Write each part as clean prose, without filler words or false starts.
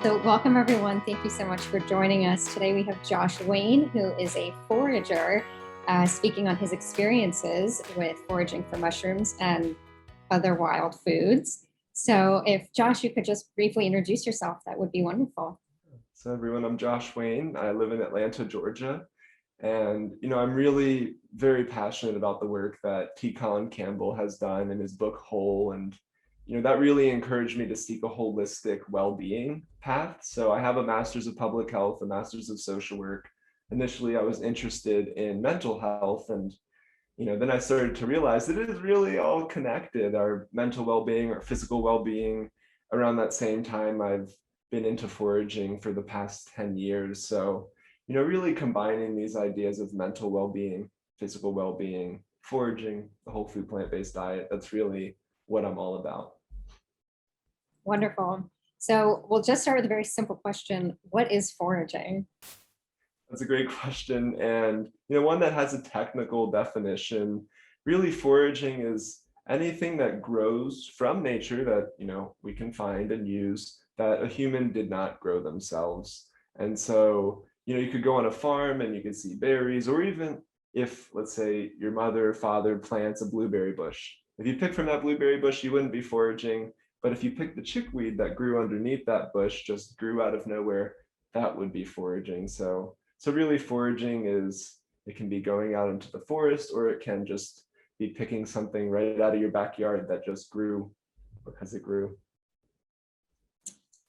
So welcome everyone. Thank you so much for joining us. Today we have Josh Wayne, who is a forager, speaking on his experiences with foraging for mushrooms and other wild foods. So if Josh, you could just briefly introduce yourself, that would be wonderful. So everyone, I'm Josh Wayne. I live in Atlanta, Georgia. And, I'm really very passionate about the work that Colin Campbell has done in his book Whole. And, that really encouraged me to seek a holistic well-being path. So I have a master's of public health, a master's of social work. Initially, I was interested in mental health. And, then I started to realize that it is really all connected, our mental well-being, our physical well-being. Around that same time, I've been into foraging for the past 10 years. So, really combining these ideas of mental well-being, physical well-being, foraging, the whole food plant-based diet, that's really what I'm all about. Wonderful. So we'll just start with a very simple question. What is foraging? That's a great question. And, one that has a technical definition. Really, foraging is anything that grows from nature that, we can find and use that a human did not grow themselves. And so, you could go on a farm and you could see berries, or even if, let's say, your mother or father plants a blueberry bush. If you pick from that blueberry bush, you wouldn't be foraging. But if you pick the chickweed that grew underneath that bush, just grew out of nowhere, that would be foraging. So really foraging it can be going out into the forest, or it can just be picking something right out of your backyard that just grew because it grew.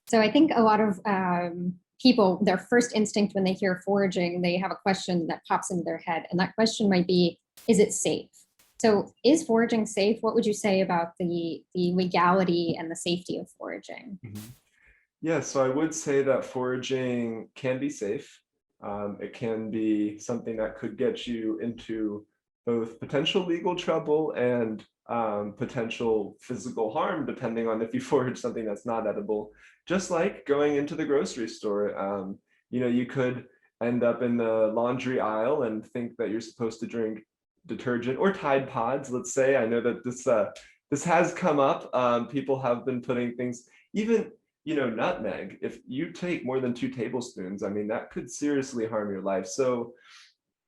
So I think a lot of people, their first instinct when they hear foraging, they have a question that pops into their head. And that question might be, is it safe? So is foraging safe? What would you say about the legality and the safety of foraging? Mm-hmm. Yeah, so I would say that foraging can be safe. It can be something that could get you into both potential legal trouble and potential physical harm, depending on if you forage something that's not edible. Just like going into the grocery store, you could end up in the laundry aisle and think that you're supposed to drink detergent or Tide Pods, let's say. I know that this has come up. People have been putting things, even nutmeg. If you take more than 2 tablespoons, I mean, that could seriously harm your life. So,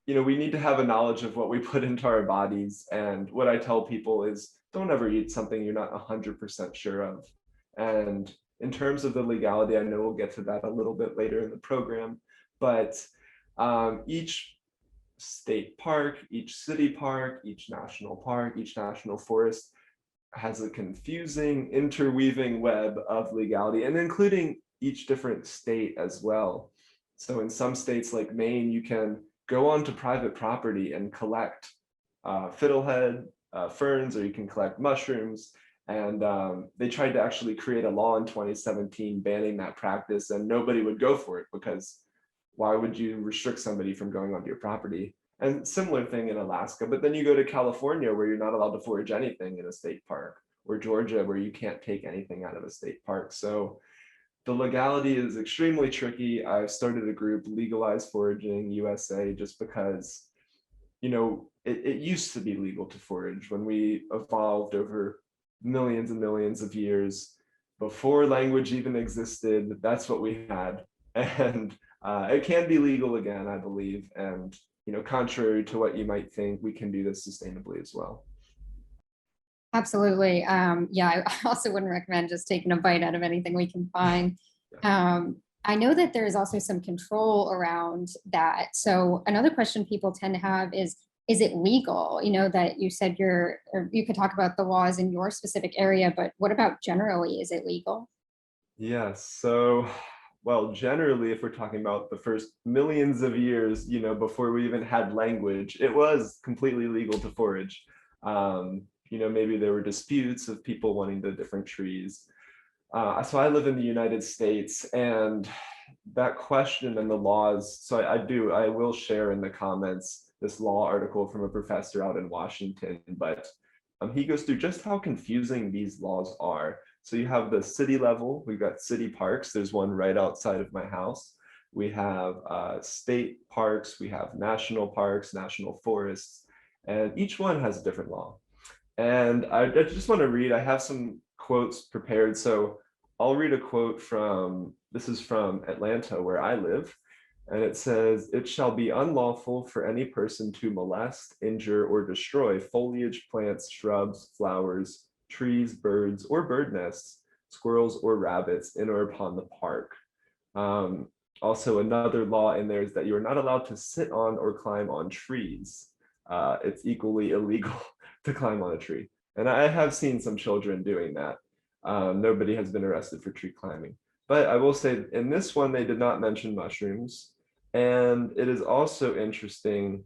we need to have a knowledge of what we put into our bodies. And what I tell people is don't ever eat something you're not 100% sure of. And in terms of the legality, I know we'll get to that a little bit later in the program, but each state park, each city park, each national forest has a confusing interweaving web of legality, and including each different state as well. So in some states like Maine, you can go onto private property and collect fiddlehead ferns, or you can collect mushrooms. And they tried to actually create a law in 2017 banning that practice, and nobody would go for it because why would you restrict somebody from going onto your property? And similar thing in Alaska, but then you go to California where you're not allowed to forage anything in a state park, or Georgia where you can't take anything out of a state park. So the legality is extremely tricky. I've started a group, Legalize Foraging USA, just because, it used to be legal to forage when we evolved over millions and millions of years. Before language even existed, that's what we had. And it can be legal again, I believe. And contrary to what you might think, we can do this sustainably as well. Absolutely. Yeah, I also wouldn't recommend just taking a bite out of anything we can find. I know that there's also some control around that. So another question people tend to have is it legal? That you said or you could talk about the laws in your specific area, but what about generally? Is it legal? Yes. So, well, generally, if we're talking about the first millions of years, before we even had language, it was completely legal to forage. Maybe there were disputes of people wanting the different trees. So I live in the United States, and that question and the laws. So I will share in the comments this law article from a professor out in Washington, but he goes through just how confusing these laws are. So you have the city level, we've got city parks. There's one right outside of my house. We have state parks, we have national parks, national forests, and each one has a different law. And I just want to read, I have some quotes prepared. So I'll read a quote from this is from Atlanta, where I live. And it says, it shall be unlawful for any person to molest, injure, or destroy foliage, plants, shrubs, flowers, trees, birds, or bird nests, squirrels, or rabbits in or upon the park. Also, another law in there is that you are not allowed to sit on or climb on trees. It's equally illegal to climb on a tree. And I have seen some children doing that. Nobody has been arrested for tree climbing. But I will say in this one, they did not mention mushrooms. And it is also interesting.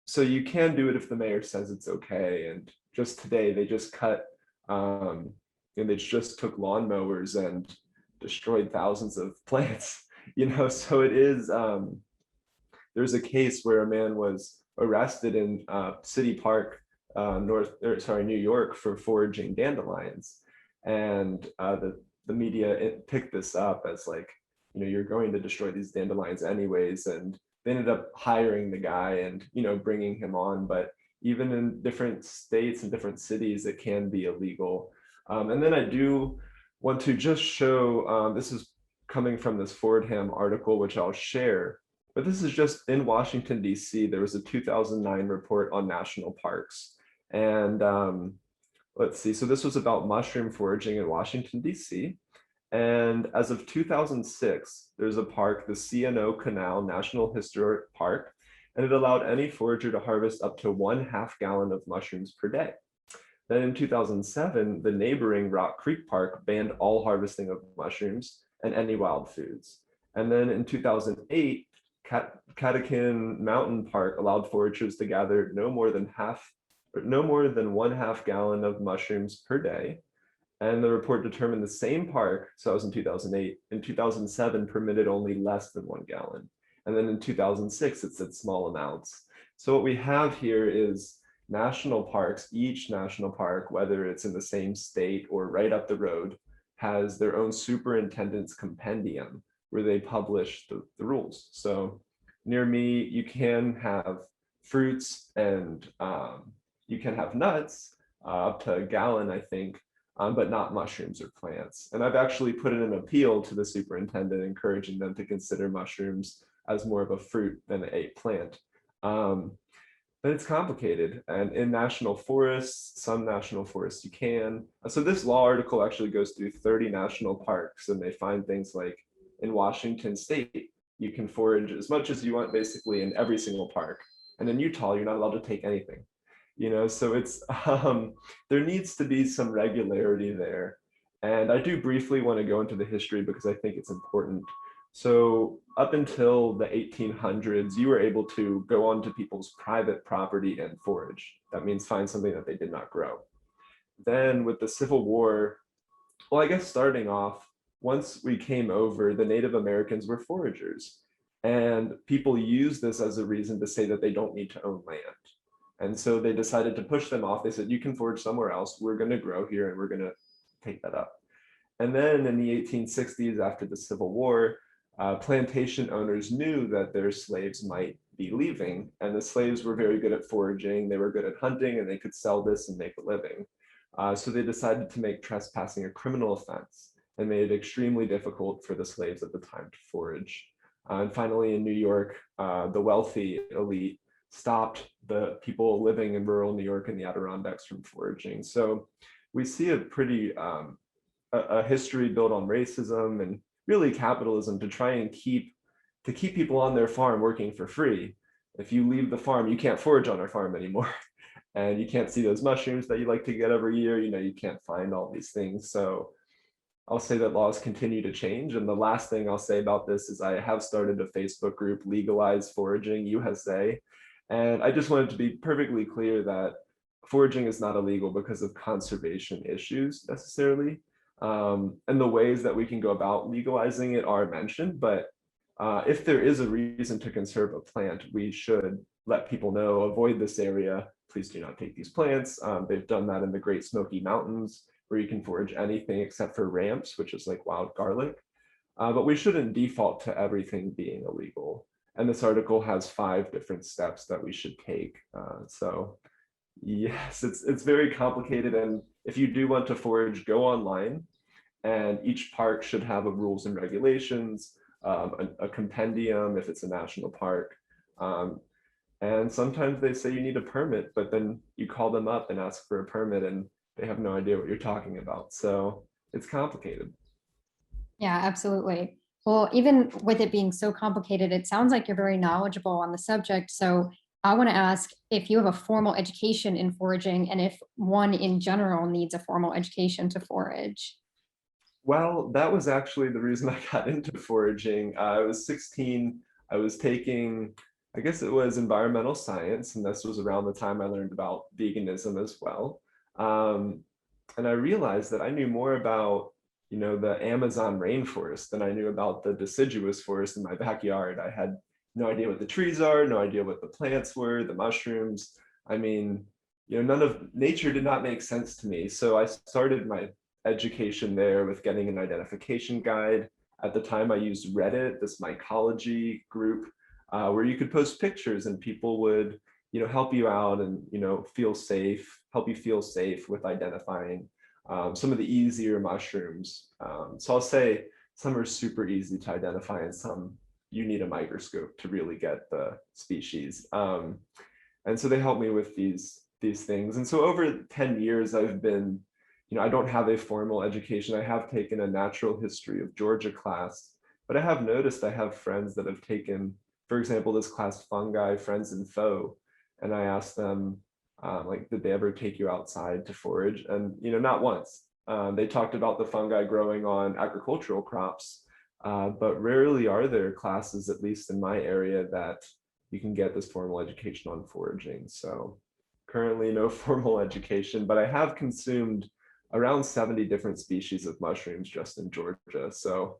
So you can do it if the mayor says it's okay. And just today, they just cut, and they just took lawnmowers and destroyed thousands of plants. So it is, there's a case where a man was arrested in City Park, New York, for foraging dandelions. And the media picked this up as like, you're going to destroy these dandelions anyways. And they ended up hiring the guy and, bringing him on. But even in different states and different cities, it can be illegal. And then I do want to just show, this is coming from this Fordham article, which I'll share. But this is just in Washington, D.C. There was a 2009 report on national parks. And let's see, so this was about mushroom foraging in Washington, D.C. And as of 2006, there's a park, the C&O Canal National Historic Park, and it allowed any forager to harvest up to 1/2 gallon of mushrooms per day. Then in 2007, the neighboring Rock Creek Park banned all harvesting of mushrooms and any wild foods. And then in 2008, Catoctin Mountain Park allowed foragers to gather no more than 1/2 gallon of mushrooms per day. And the report determined the same park, so that was in 2008, in 2007 permitted only less than 1 gallon. And then in 2006, it said small amounts. So what we have here is national parks, each national park, whether it's in the same state or right up the road, has their own superintendent's compendium where they publish the rules. So near me, you can have fruits and you can have nuts up to 1 gallon, I think, but not mushrooms or plants. And I've actually put in an appeal to the superintendent, encouraging them to consider mushrooms as more of a fruit than a plant. But it's complicated. And in national forests, some national forests you can. So this law article actually goes through 30 national parks, and they find things like in Washington State, you can forage as much as you want basically in every single park. And in Utah, you're not allowed to take anything. So it's there needs to be some regularity there. And I do briefly want to go into the history because I think it's important. So up until the 1800s, you were able to go onto people's private property and forage. That means find something that they did not grow. Then with the Civil War, well, I guess starting off, once we came over, the Native Americans were foragers. And people use this as a reason to say that they don't need to own land. And so they decided to push them off. They said, you can forage somewhere else. We're going to grow here and we're going to take that up. And then in the 1860s, after the Civil War, plantation owners knew that their slaves might be leaving. And the slaves were very good at foraging. They were good at hunting, and they could sell this and make a living. So they decided to make trespassing a criminal offense and made it extremely difficult for the slaves at the time to forage. And finally, in New York, the wealthy elite stopped the people living in rural New York and the Adirondacks from foraging. So we see a pretty a history built on racism and really capitalism to try and keep people on their farm working for free. If you leave the farm, you can't forage on our farm anymore. And you can't see those mushrooms that you like to get every year. You can't find all these things. So I'll say that laws continue to change. And the last thing I'll say about this is I have started a Facebook group, Legalize Foraging USA. And I just wanted to be perfectly clear that foraging is not illegal because of conservation issues necessarily. And the ways that we can go about legalizing it are mentioned, but if there is a reason to conserve a plant, we should let people know, avoid this area, please do not take these plants. They've done that in the Great Smoky Mountains, where you can forage anything except for ramps, which is like wild garlic. But we shouldn't default to everything being illegal. And this article has 5 different steps that we should take. So yes, it's very complicated. And if you do want to forage, go online and each park should have a rules and regulations, a compendium if it's a national park. Um, and sometimes they say you need a permit, but then you call them up and ask for a permit and they have no idea what you're talking about. So it's complicated. Yeah, absolutely. Well, even with it being so complicated, it sounds like you're very knowledgeable on the subject. So I want to ask if you have a formal education in foraging and if one in general needs a formal education to forage. Well, that was actually the reason I got into foraging. I was 16. I was taking, I guess it was environmental science, and this was around the time I learned about veganism as well. Um, and I realized that I knew more about, the Amazon rainforest than I knew about the deciduous forest in my backyard. I had no idea what the trees are, no idea what the plants were, the mushrooms. I mean, none of nature did not make sense to me. So I started my education there with getting an identification guide. At the time, I used Reddit, this mycology group, where you could post pictures and people would, help you out and, feel safe, help you feel safe with identifying some of the easier mushrooms. So I'll say some are super easy to identify and some you need a microscope to really get the species. And so they helped me with these things. And so over 10 years, I've been, I don't have a formal education. I have taken a natural history of Georgia class, but I have noticed I have friends that have taken, for example, this class fungi, friends and foe. And I asked them, like, did they ever take you outside to forage? And, not once. They talked about the fungi growing on agricultural crops, but rarely are there classes, at least in my area, that you can get this formal education on foraging. So currently no formal education, but I have consumed around 70 different species of mushrooms just in Georgia. So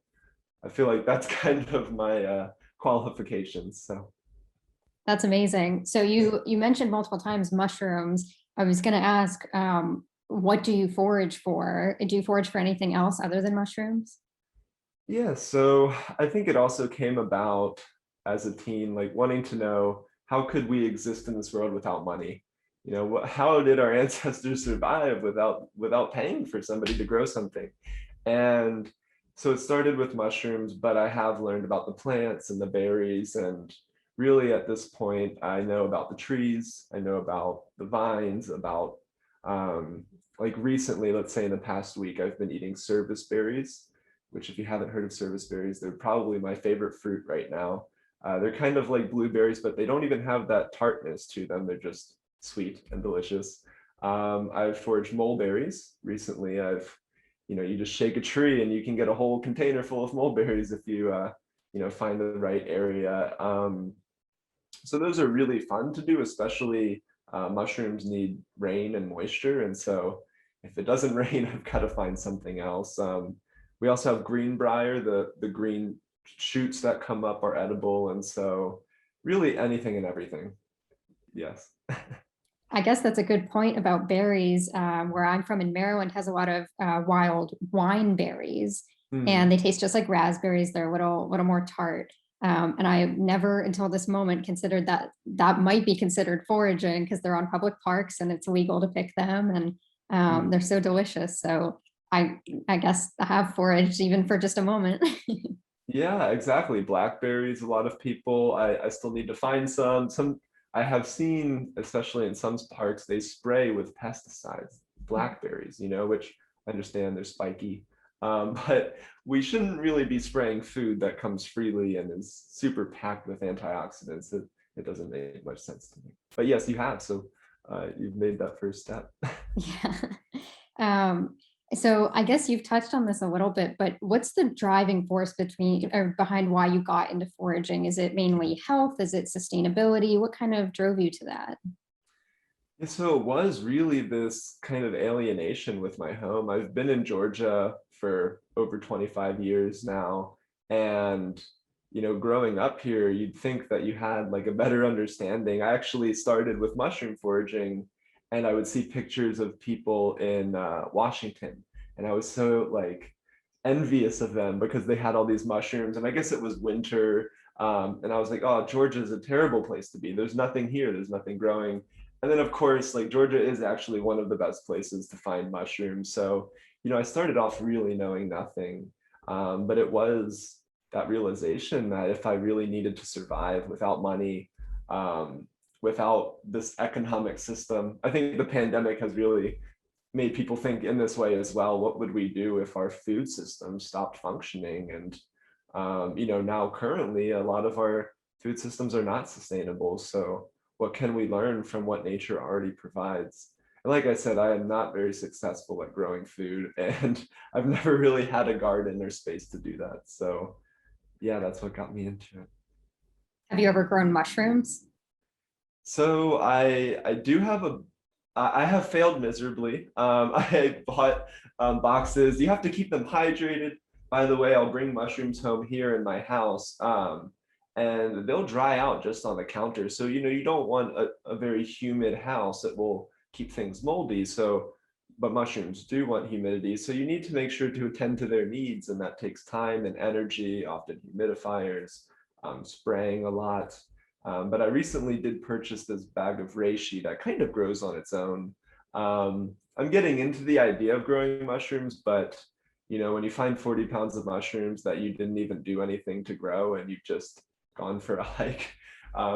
I feel like that's kind of my qualifications. So That's amazing. So you mentioned multiple times mushrooms. I was going to ask, what do you forage for? Do you forage for anything else other than mushrooms? yeah, so I think it also came about as a teen, like wanting to know how could we exist in this world without money? How did our ancestors survive without paying for somebody to grow something? And so it started with mushrooms, but I have learned about the plants and the berries. And really at this point, I know about the trees, I know about the vines, about like recently, let's say in the past week, I've been eating service berries, which if you haven't heard of service berries, they're probably my favorite fruit right now. They're kind of like blueberries, but they don't even have that tartness to them. They're just sweet and delicious. I've foraged mulberries recently. You just shake a tree and you can get a whole container full of mulberries if you, find the right area. So those are really fun to do, especially mushrooms need rain and moisture. And so if it doesn't rain, I've got to find something else. We also have greenbrier, the green shoots that come up are edible. And so really anything and everything. Yes. I guess that's a good point about berries. Where I'm from in Maryland has a lot of wild wine berries, Hmm. and they taste just like raspberries. They're a little more tart. And I never until this moment considered that that might be considered foraging because they're on public parks and it's legal to pick them, and they're so delicious. So I guess I have foraged even for just a moment. Yeah, exactly. Blackberries, a lot of people. I still need to find some. I have seen, especially in some parks, they spray with pesticides, blackberries, which I understand they're spiky. But we shouldn't really be spraying food that comes freely and is super packed with antioxidants. It doesn't make much sense to me. But yes, you have. So you've made that first step. Yeah. Um, so I guess you've touched on this a little bit, but what's the driving force between or behind why you got into foraging? Is it mainly health? Is it sustainability? What kind of drove you to that? Yeah, so it was really this kind of alienation with my home. I've been in Georgia for over 25 years now. And, growing up here, you'd think that you had like a better understanding. I actually started with mushroom foraging and I would see pictures of people in Washington. And I was so like envious of them because they had all these mushrooms. And I guess it was winter. And I was like, oh, Georgia is a terrible place to be. There's nothing here, there's nothing growing. And then of course, like Georgia is actually one of the best places to find mushrooms. So, I started off really knowing nothing. But it was that realization that if I really needed to survive without money, um, without this economic system, I think the pandemic has really made people think in this way as well. What would we do if our food system stopped functioning? And now currently a lot of our food systems are not sustainable. So what can we learn from what nature already provides? And like I said, I am not very successful at growing food, and I've never really had a garden or space to do that. So yeah, that's what got me into it. Have you ever grown mushrooms? So I do have I have failed miserably. I bought boxes. You have to keep them hydrated. By the way, I'll bring mushrooms home here in my house, and they'll dry out just on the counter. So you don't want a very humid house that will keep things moldy. So, but mushrooms do want humidity. So you need to make sure to attend to their needs, and that takes time and energy. Often humidifiers, spraying a lot. But I recently did purchase this bag of reishi that kind of grows on its own. I'm getting into the idea of growing mushrooms, but when you find 40 pounds of mushrooms that you didn't even do anything to grow and you've just gone for a hike,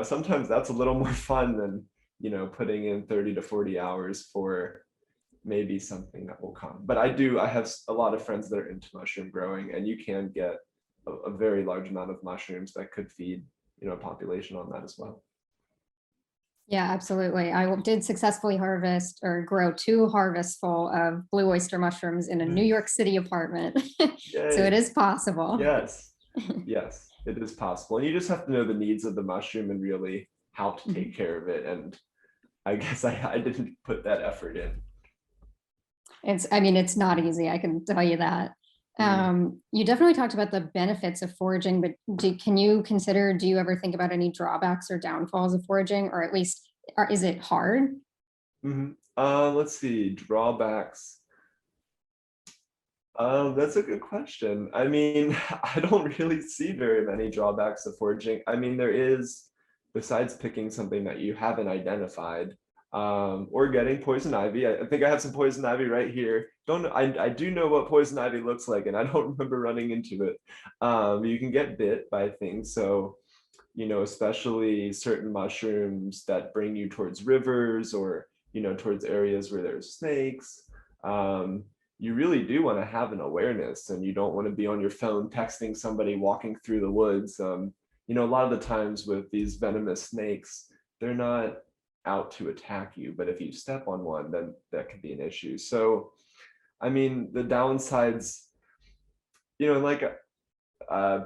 sometimes that's a little more fun than putting in 30 to 40 hours for maybe something that will come. But I have a lot of friends that are into mushroom growing, and you can get a very large amount of mushrooms that could feed a population on that as well. Yeah, absolutely. I did successfully harvest or grow 2 harvests full of blue oyster mushrooms in a New York City apartment. So it Yay. is possible. Yes, yes, it is possible. And you just have to know the needs of the mushroom and really how to take care of it. And I guess I didn't put that effort in. I mean, it's not easy, I can tell you that. You definitely talked about the benefits of foraging, but do you ever think about any drawbacks or downfalls of foraging, or at least, is it hard? Let's see, drawbacks. That's a good question. I mean, I don't really see very many drawbacks of foraging. I mean, there is, besides picking something that you haven't identified, or getting poison ivy. I think I have some poison ivy right here. I do know what poison ivy looks like, and I don't remember running into it. You can get bit by things, so especially certain mushrooms that bring you towards rivers or towards areas where there's snakes. You really do want to have an awareness, and you don't want to be on your phone texting somebody walking through the woods. A lot of the times with these venomous snakes, they're not out to attack you, but if you step on one, then that could be an issue. So, I mean, the downsides, like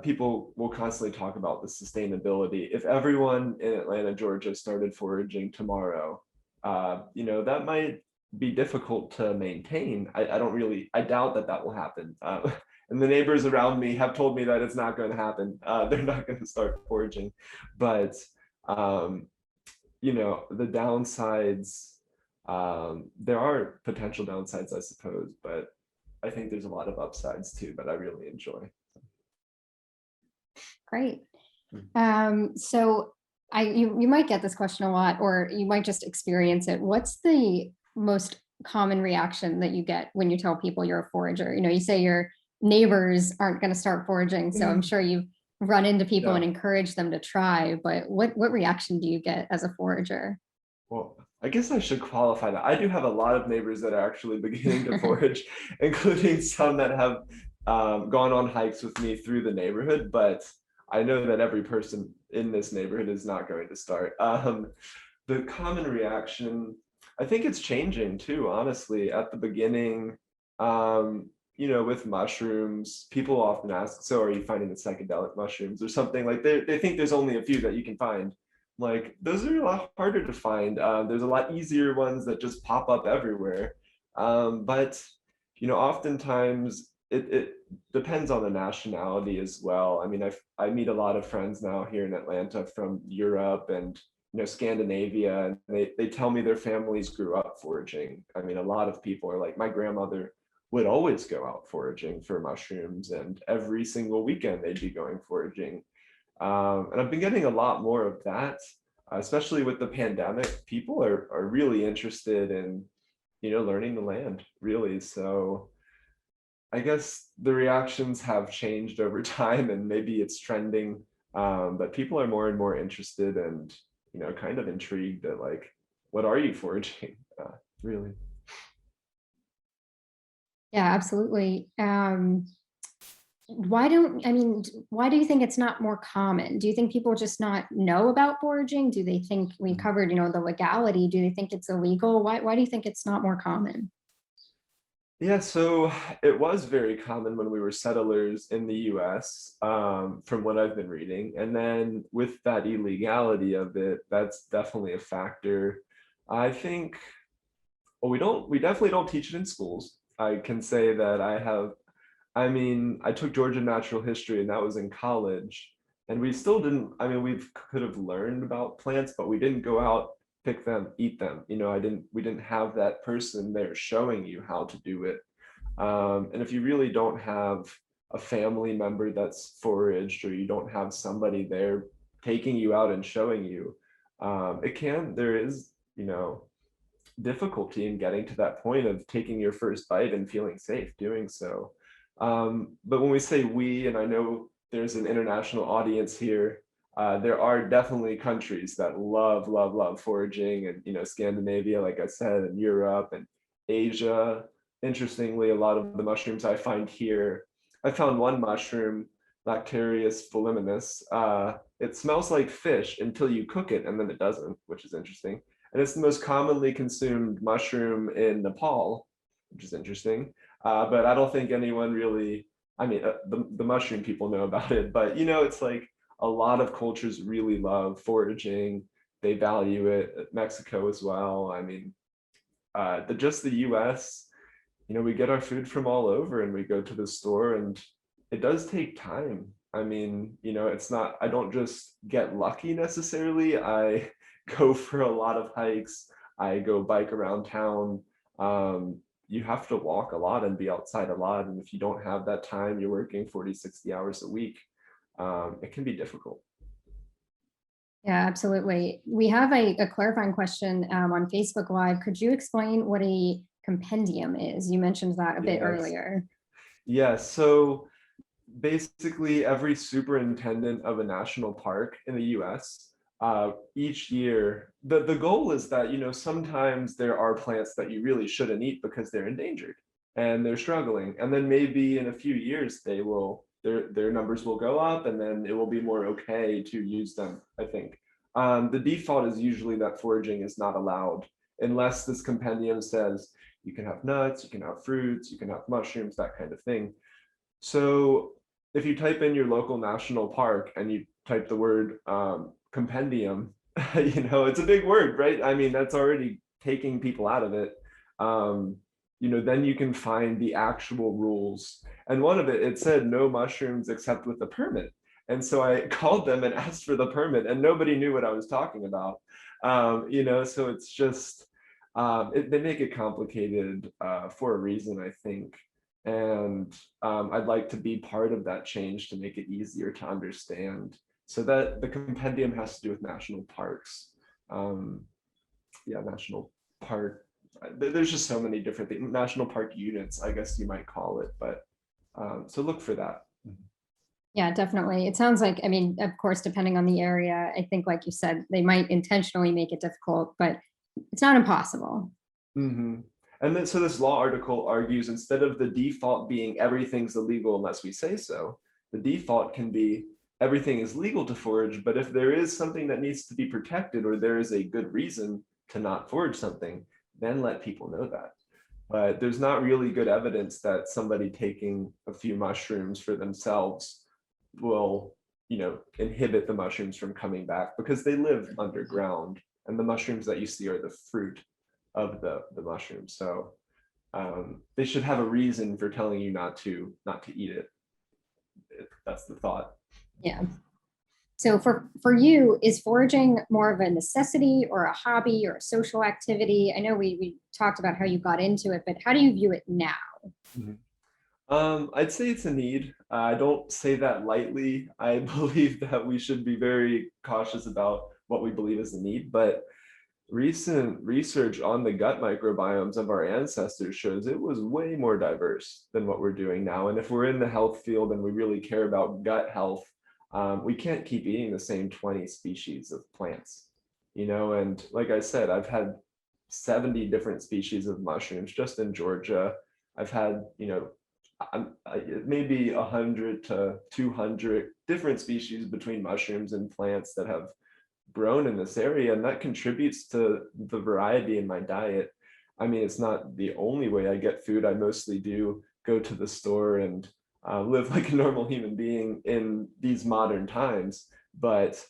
people will constantly talk about the sustainability. If everyone in Atlanta, Georgia started foraging tomorrow, that might be difficult to maintain. I doubt that will happen. And the neighbors around me have told me that it's not going to happen. They're not going to start foraging. But, the downsides, there are potential downsides, I suppose, but I think there's a lot of upsides too that I really enjoy. Great. So you might get this question a lot, or you might just experience it. What's the most common reaction that you get when you tell people you're a forager? You say your neighbors aren't going to start foraging, so I'm sure you've run into people and encourage them to try, but what reaction do you get as a forager? Well, I guess I should qualify that. I do have a lot of neighbors that are actually beginning to forage, including some that have gone on hikes with me through the neighborhood, but I know that every person in this neighborhood is not going to start. The common reaction, I think it's changing too, honestly. At the beginning, with mushrooms, people often ask, so are you finding the psychedelic mushrooms or something? Like they think there's only a few that you can find. Like those are a lot harder to find. There's a lot easier ones that just pop up everywhere. But oftentimes it depends on the nationality as well. I mean, I meet a lot of friends now here in Atlanta from Europe and Scandinavia, and they tell me their families grew up foraging. I mean, a lot of people are like, my grandmother would always go out foraging for mushrooms, and every single weekend they'd be going foraging. And I've been getting a lot more of that. especially with the pandemic, people are really interested in, learning the land, really. So I guess the reactions have changed over time, and maybe it's trending, but people are more and more interested and, kind of intrigued at like, what are you foraging? Really. Yeah, absolutely. Why do you think it's not more common? Do you think people just not know about foraging? Do they think we covered, the legality? Do they think it's illegal? Why do you think it's not more common? Yeah, so it was very common when we were settlers in the US, from what I've been reading. And then with that illegality of it, that's definitely a factor. I think, well, we definitely don't teach it in schools. I can say that I took Georgia Natural History and that was in college. And we still didn't, we could have learned about plants, but we didn't go out, pick them, eat them. We didn't have that person there showing you how to do it. And if you really don't have a family member that's foraged, or you don't have somebody there taking you out and showing you, there is, difficulty in getting to that point of taking your first bite and feeling safe doing so. But when we say we, and I know there's an international audience here, there are definitely countries that love foraging, and Scandinavia, like I said, and Europe and Asia. Interestingly, a lot of the mushrooms I find here, I found one mushroom, Lactarius voluminous. It smells like fish until you cook it, and then it doesn't, which is interesting. And it's the most commonly consumed mushroom in Nepal, which is interesting. But I don't think anyone really, the mushroom people know about it, but it's like a lot of cultures really love foraging. They value it. Mexico as well. Just the US, we get our food from all over, and we go to the store, and it does take time. It's not, I don't just get lucky necessarily. I go for a lot of hikes. I go bike around town. You have to walk a lot and be outside a lot. And if you don't have that time, you're working 40, 60 hours a week. It can be difficult. Yeah, absolutely. We have a clarifying question on Facebook Live. Could you explain what a compendium is? You mentioned that a bit Yes. earlier. Yeah, so basically every superintendent of a national park in the US, each year, the goal is that, sometimes there are plants that you really shouldn't eat because they're endangered and they're struggling. And then maybe in a few years, their numbers will go up, and then it will be more okay to use them, I think. The default is usually that foraging is not allowed unless this compendium says you can have nuts, you can have fruits, you can have mushrooms, that kind of thing. So if you type in your local national park and you type the word compendium, it's a big word, right? That's already taking people out of it. Then you can find the actual rules. And one of it said no mushrooms except with a permit. And so I called them and asked for the permit, and nobody knew what I was talking about. So it's just, they make it complicated for a reason, I think. And I'd like to be part of that change to make it easier to understand. So that the compendium has to do with national parks. National park. There's just so many different things. National park units, I guess you might call it. But so look for that. Yeah, definitely. It sounds like, of course, depending on the area, I think, like you said, they might intentionally make it difficult, but it's not impossible. Mm-hmm. And then, so this law article argues, instead of the default being everything's illegal unless we say so, the default can be everything is legal to forage, but if there is something that needs to be protected, or there is a good reason to not forage something, then let people know that. But there's not really good evidence that somebody taking a few mushrooms for themselves will, inhibit the mushrooms from coming back, because they live underground, and the mushrooms that you see are the fruit of the mushroom. So they should have a reason for telling you not to eat it. That's the thought. Yeah. So for you, is foraging more of a necessity or a hobby or a social activity? I know we talked about how you got into it, but how do you view it now? I'd say it's a need. I don't say that lightly. I believe that we should be very cautious about what we believe is the need, but recent research on the gut microbiomes of our ancestors shows it was way more diverse than what we're doing now. And if we're in the health field and we really care about gut health, we can't keep eating the same 20 species of plants, and like I said, I've had 70 different species of mushrooms just in Georgia. I've had, maybe 100 to 200 different species between mushrooms and plants that have grown in this area, and that contributes to the variety in my diet. I mean, it's not the only way I get food. I mostly do go to the store and live like a normal human being in these modern times, but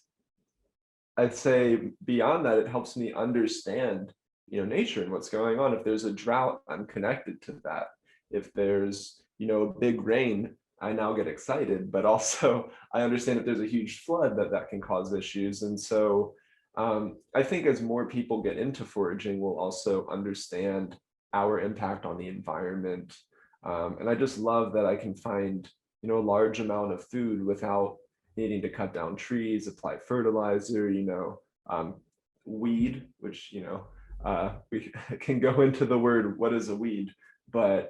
I'd say beyond that, it helps me understand, nature and what's going on. If there's a drought, I'm connected to that. If there's, a big rain, I now get excited, but also I understand if there's a huge flood that can cause issues. And so I think as more people get into foraging, we'll also understand our impact on the environment. And I just love that I can find, a large amount of food without needing to cut down trees, apply fertilizer, weed, which, we can go into the word, what is a weed? But,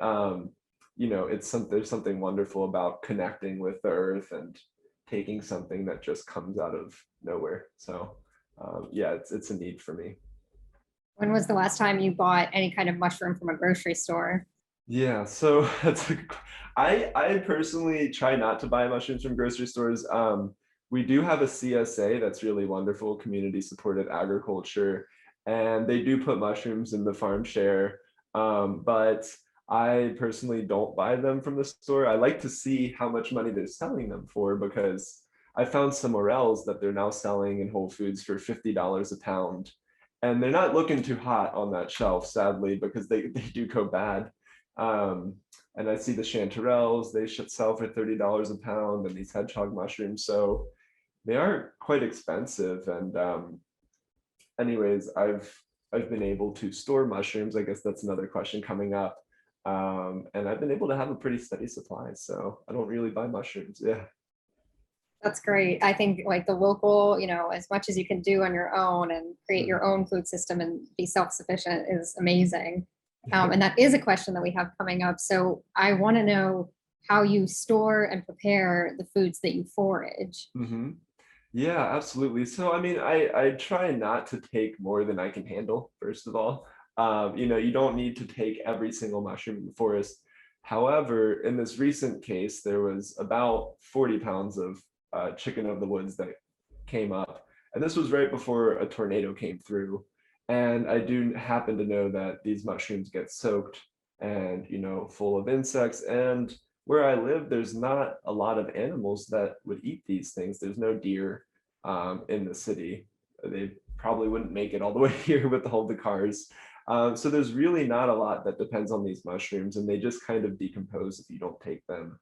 there's something wonderful about connecting with the earth and taking something that just comes out of nowhere. So yeah, it's a need for me. When was the last time you bought any kind of mushroom from a grocery store? Yeah, so I personally try not to buy mushrooms from grocery stores. We do have a CSA that's really wonderful, community supported agriculture, and they do put mushrooms in the farm share. But I personally don't buy them from the store. I like to see how much money they're selling them for, because I found some morels that they're now selling in Whole Foods for $50 a pound. And they're not looking too hot on that shelf, sadly, because they do go bad. And I see the chanterelles, they should sell for $30 a pound, and these hedgehog mushrooms. So they are quite expensive. And anyways, I've been able to store mushrooms. I guess that's another question coming up. And I've been able to have a pretty steady supply, so I don't really buy mushrooms. Yeah. That's great. I think like the local, as much as you can do on your own and create your own food system and be self-sufficient is amazing. And that is a question that we have coming up. So I want to know how you store and prepare the foods that you forage. Mm-hmm. Yeah, absolutely. So, I mean, I try not to take more than I can handle, first of all. You don't need to take every single mushroom in the forest. However, in this recent case, there was about 40 pounds of chicken of the woods that came up. And this was right before a tornado came through. And I do happen to know that these mushrooms get soaked and, full of insects. And where I live, there's not a lot of animals that would eat these things. There's no deer in the city. They probably wouldn't make it all the way here with all the cars. So there's really not a lot that depends on these mushrooms, and they just kind of decompose if you don't take them.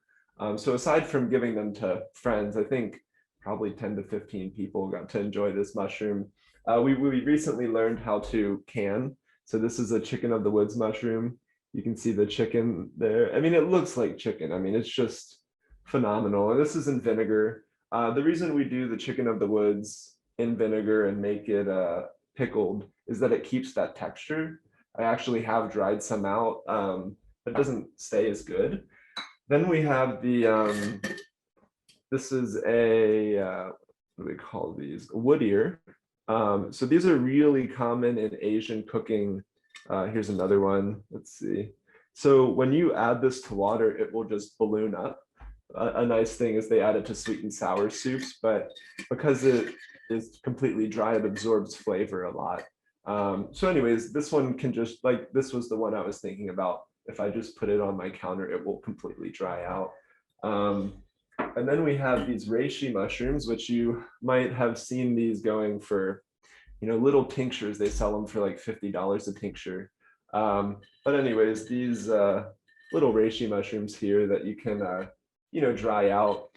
So aside from giving them to friends, I think probably 10 to 15 people got to enjoy this mushroom. We recently learned how to can. So this is a chicken of the woods mushroom. You can see the chicken there. I mean, it looks like chicken. I mean, it's just phenomenal. And this is in vinegar. The reason we do the chicken of the woods in vinegar and make it pickled is that it keeps that texture. I actually have dried some out. It doesn't stay as good. Then we have the, this is a, what do we call these? Wood ear. So these are really common in Asian cooking. Here's another one. Let's see. So when you add this to water, it will just balloon up. A nice thing is they add it to sweet and sour soups, but because it is completely dry, it absorbs flavor a lot. So anyways, this one can just, like, this was the one I was thinking about. If I just put it on my counter, it will completely dry out. And then we have these reishi mushrooms, which you might have seen these going for, little tinctures. They sell them for like $50 a tincture. But anyways, these little reishi mushrooms here that you can, dry out,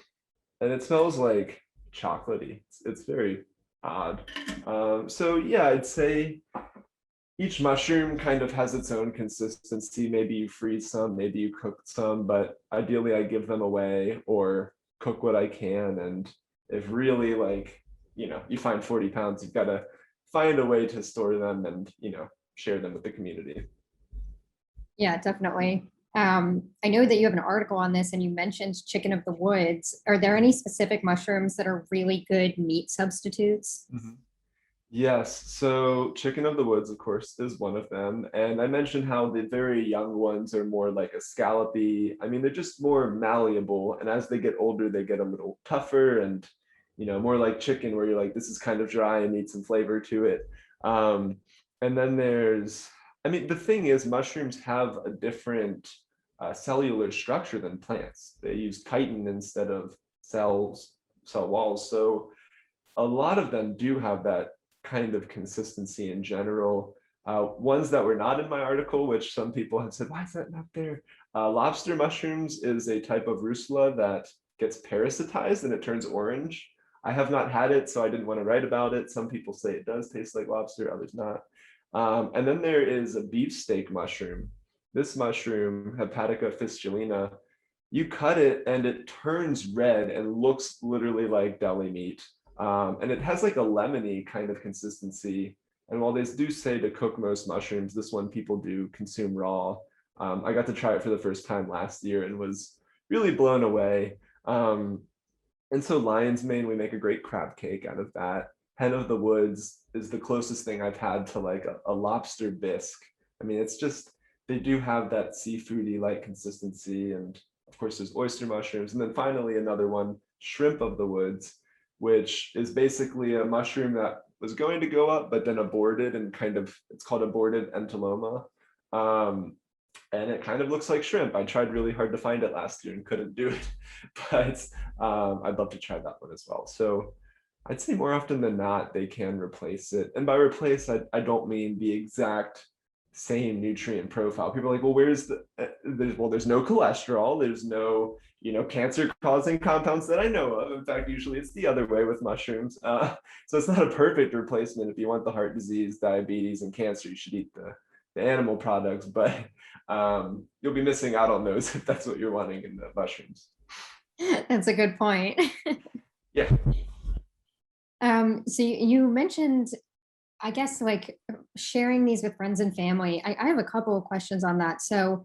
and it smells like chocolatey. It's very odd. So yeah, I'd say each mushroom kind of has its own consistency. Maybe you freeze some, maybe you cook some, but ideally I give them away or cook what I can. And if really, like, you find 40 pounds, you've got to find a way to store them and, share them with the community. Yeah, definitely. I know that you have an article on this and you mentioned chicken of the woods. Are there any specific mushrooms that are really good meat substitutes? Mhm. Yes, so chicken of the woods, of course, is one of them. And I mentioned how the very young ones are more like a scallopy. I mean, they're just more malleable. And as they get older, they get a little tougher and, more like chicken, where you're like, this is kind of dry and need some flavor to it. Um, and then I mean, the thing is, mushrooms have a different cellular structure than plants. They use chitin instead of cell walls. So a lot of them do have that kind of consistency in general. Ones that were not in my article, which some people have said, why is that not there? Lobster mushrooms is a type of rusula that gets parasitized and it turns orange. I have not had it, so I didn't want to write about it. Some people say it does taste like lobster, others not. And then there is a beefsteak mushroom. This mushroom, Hepatica fistulina, you cut it and it turns red and looks literally like deli meat. And it has like a lemony kind of consistency. And while they do say to cook most mushrooms, this one people do consume raw. I got to try it for the first time last year and was really blown away. And so lion's mane, we make a great crab cake out of that. Hen of the woods is the closest thing I've had to like a lobster bisque. I mean, it's just, they do have that seafoody like consistency. And of course, there's oyster mushrooms. And then finally, another one, shrimp of the woods, which is basically a mushroom that was going to go up, but then aborted and it's called aborted entoloma. And it kind of looks like shrimp. I tried really hard to find it last year and couldn't do it, but I'd love to try that one as well. So I'd say more often than not, they can replace it. And by replace, I don't mean the exact same nutrient profile. People are like, well, where's there's no cholesterol, there's no, cancer causing compounds that I know of. In fact, usually it's the other way with mushrooms. So it's not a perfect replacement. If you want the heart disease, diabetes, and cancer, you should eat the animal products, but you'll be missing out on those if that's what you're wanting in the mushrooms. That's a good point. Yeah. So you mentioned, I guess, like sharing these with friends and family. I have a couple of questions on that. So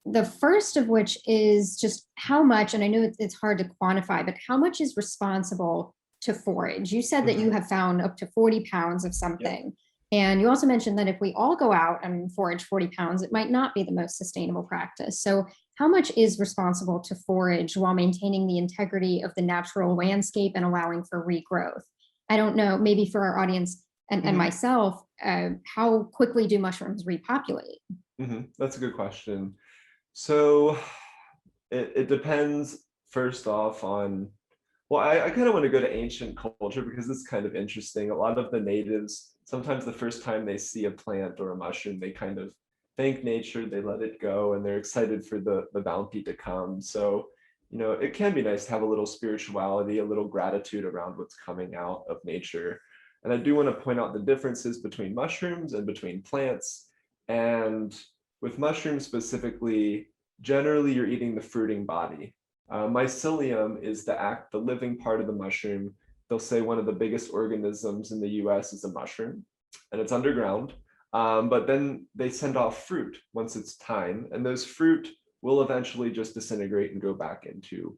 the first of which is just how much, and I know it's hard to quantify, but how much is responsible to forage? You said that you have found up to 40 pounds of something. Yep. And you also mentioned that if we all go out and forage 40 pounds, it might not be the most sustainable practice. So how much is responsible to forage while maintaining the integrity of the natural landscape and allowing for regrowth? I don't know, maybe for our audience and myself, how quickly do mushrooms repopulate? That's a good question. So it depends first off on, well, I kind of want to go to ancient culture because it's kind of interesting. A lot of the natives, sometimes the first time they see a plant or a mushroom, they kind of thank nature, they let it go, and they're excited for the bounty to come. So, it can be nice to have a little spirituality, a little gratitude around what's coming out of nature. And I do want to point out the differences between mushrooms and between plants. And with mushrooms specifically, generally you're eating the fruiting body. Mycelium is the living part of the mushroom. They'll say one of the biggest organisms in the US is a mushroom, and it's underground. But then they send off fruit once it's time, and those fruit will eventually just disintegrate and go back into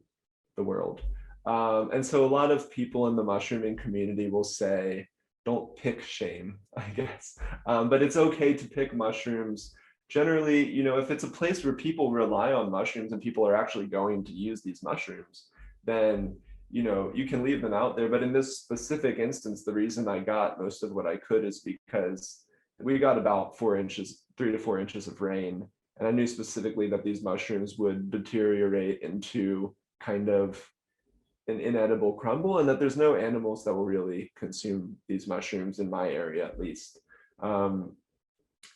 the world. And so a lot of people in the mushrooming community will say, don't pick shame, I guess. But it's okay to pick mushrooms. Generally, if it's a place where people rely on mushrooms and people are actually going to use these mushrooms, then, you can leave them out there. But in this specific instance, the reason I got most of what I could is because we got about 3 to 4 inches of rain. And I knew specifically that these mushrooms would deteriorate into kind of an inedible crumble, and that there's no animals that will really consume these mushrooms in my area, at least.